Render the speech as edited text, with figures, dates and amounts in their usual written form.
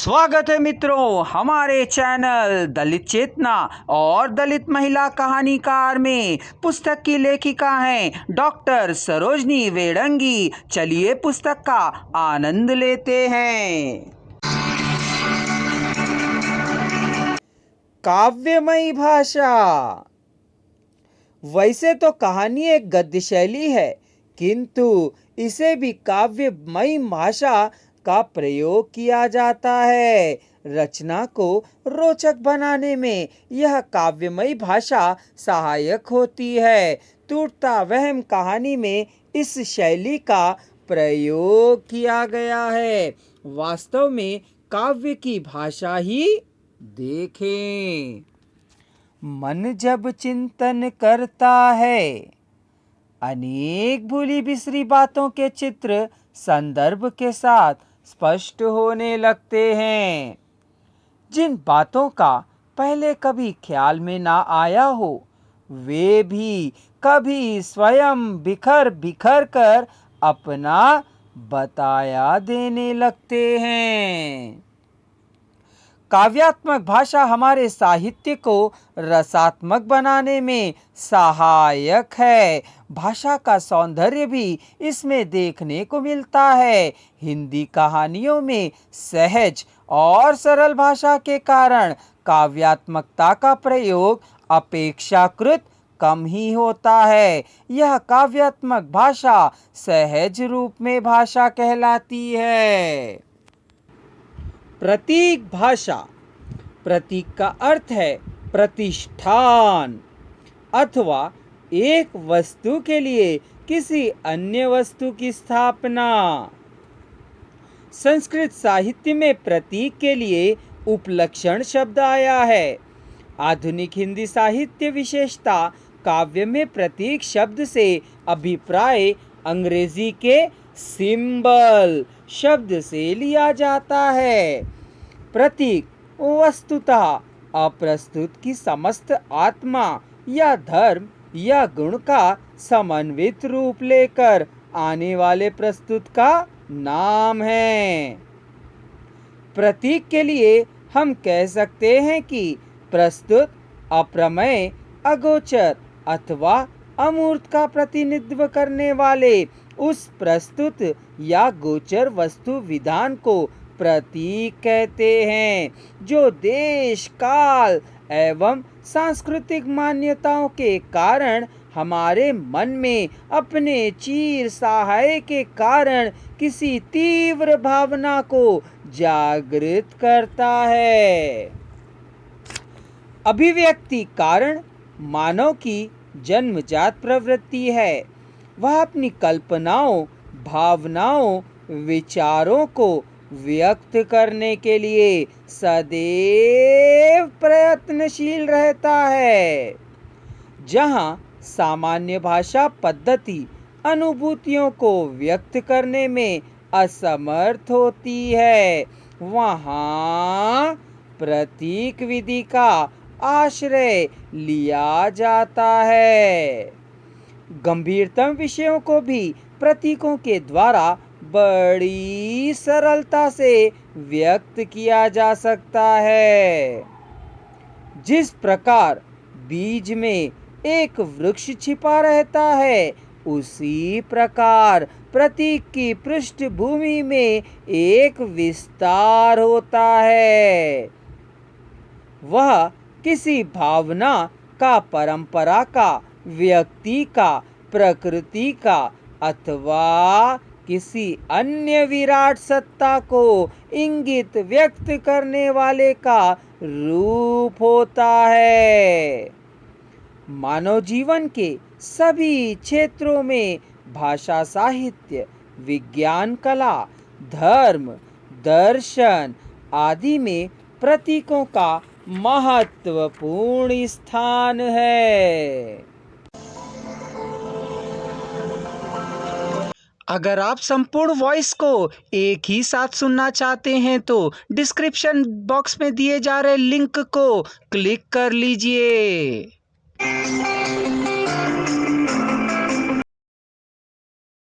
स्वागत है मित्रों हमारे चैनल दलित चेतना और दलित महिला कहानीकार में। पुस्तक की लेखिका हैं डॉक्टर सरोजनी वेडंगी। चलिए पुस्तक का आनंद लेते हैं। काव्यमयी भाषा। वैसे तो कहानी एक गद्य शैली है, किंतु इसे भी काव्यमयी भाषा का प्रयोग किया जाता है। रचना को रोचक बनाने में यह काव्यमयी भाषा सहायक होती है। टूटता वहम कहानी में इस शैली का प्रयोग किया गया है। वास्तव में काव्य की भाषा ही देखें। मन जब चिंतन करता है, अनेक भूली बिसरी बातों के चित्र संदर्भ के साथ स्पष्ट होने लगते हैं। जिन बातों का पहले कभी ख्याल में ना आया हो, वे भी कभी स्वयं बिखर बिखर कर अपना बताया देने लगते हैं। काव्यात्मक भाषा हमारे साहित्य को रसात्मक बनाने में सहायक है। भाषा का सौंदर्य भी इसमें देखने को मिलता है। हिंदी कहानियों में सहज और सरल भाषा के कारण काव्यात्मकता का प्रयोग अपेक्षाकृत कम ही होता है। यह काव्यात्मक भाषा सहज रूप में भाषा कहलाती है। प्रतीक भाषा। प्रतीक का अर्थ है प्रतिष्ठान अथवा एक वस्तु के लिए किसी अन्य वस्तु की स्थापना। संस्कृत साहित्य में प्रतीक के लिए उपलक्षण शब्द आया है। आधुनिक हिंदी साहित्य विशेषता काव्य में प्रतीक शब्द से अभिप्राय अंग्रेजी के सिंबल शब्द से लिया जाता है। प्रतीक वस्तुतः अप्रस्तुत की समस्त आत्मा या धर्म या गुण का समन्वित रूप लेकर आने वाले प्रस्तुत का नाम है। प्रतीक के लिए हम कह सकते हैं कि प्रस्तुत अप्रमेय, अगोचर अथवा अमूर्त का प्रतिनिधित्व करने वाले उस प्रस्तुत या गोचर वस्तु विधान को प्रतीक कहते हैं, जो देश काल एवं सांस्कृतिक मान्यताओं के कारण हमारे मन में अपने चीर सहाय के कारण किसी तीव्र भावना को जागृत करता है। अभिव्यक्ति कारण मानव की जन्मजात प्रवृत्ति है। वह अपनी कल्पनाओं, भावनाओं, विचारों को व्यक्त करने के लिए सदैव प्रयत्नशील रहता है। जहाँ सामान्य भाषा पद्धति अनुभूतियों को व्यक्त करने में असमर्थ होती है, वहाँ प्रतीक विधि का आश्रय लिया जाता है। गंभीरतम विषयों को भी प्रतीकों के द्वारा बड़ी सरलता से व्यक्त किया जा सकता है। जिस प्रकार बीज में एक वृक्ष छिपा रहता है, उसी प्रकार प्रतीक की पृष्ठभूमि में एक विस्तार होता है। वह किसी भावना का, परंपरा का, व्यक्ति का, प्रकृति का अथवा किसी अन्य विराट सत्ता को इंगित व्यक्त करने वाले का रूप होता है। मानव जीवन के सभी क्षेत्रों में भाषा, साहित्य, विज्ञान, कला, धर्म, दर्शन आदि में प्रतीकों का महत्वपूर्ण स्थान है। अगर आप संपूर्ण वॉइस को एक ही साथ सुनना चाहते हैं तो डिस्क्रिप्शन बॉक्स में दिए जा रहे लिंक को क्लिक कर लीजिए।